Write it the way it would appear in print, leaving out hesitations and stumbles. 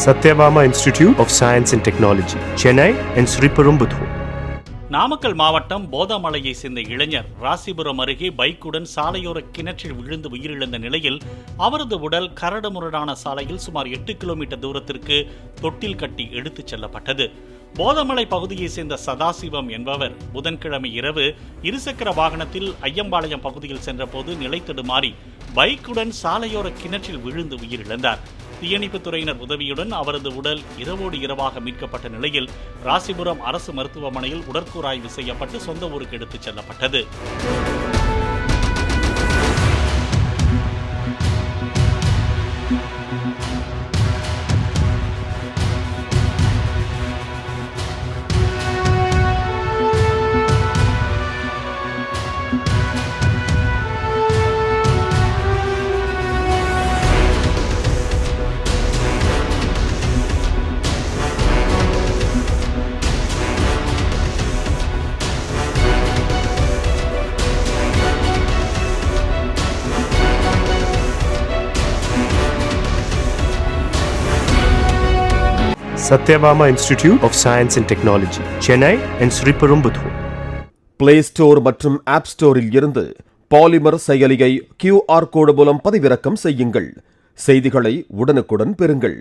Satyabama Institute of Science and Technology, Chennai and Sriperumbudur. Namakkal மாவட்டம் போதாமலையை சேர்ந்த இளைஞர் ராசிபுரம் அருகே பைக்குடன் சாலையோர கிணற்றில் விழுந்து உயிரிழந்த நிலையில் அவரது உடல் கரடுமுரடான சாலையில் சுமார் 8 கிலோமீட்டர் தூரத்திற்கு தொட்டில் கட்டி எடுத்துச் செல்லப்பட்டது. போதமலை பகுதியை சேர்ந்த சதாசிவம் என்பவர் புதன்கிழமை இரவு இருசக்கர வாகனத்தில் ஐயம்பாளையம் பகுதியில் சென்றபோது நிலை தடுமாறி பைக்குடன் சாலையோர கிணற்றில் விழுந்து உயிரிழந்தார். தீயணைப்புத் துறையினர் உதவியுடன் அவரது உடல் இரவோடு இரவாக மீட்கப்பட்ட நிலையில் ராசிபுரம் அரசு மருத்துவமனையில் உடற்கூறாய்வு செய்யப்பட்டு சொந்த ஊருக்கு எடுத்துச் செல்லப்பட்டது. Satyabama Institute of Science and Technology, Chennai and Sriperumbudur. Play Store மற்றும் App Storeல் இருந்து பாலிமர் செயலியை QR கோடு மூலம் பதிவிறக்கம் செய்யுங்கள். செய்திகளை உடனுக்குடன் பெறுங்கள்.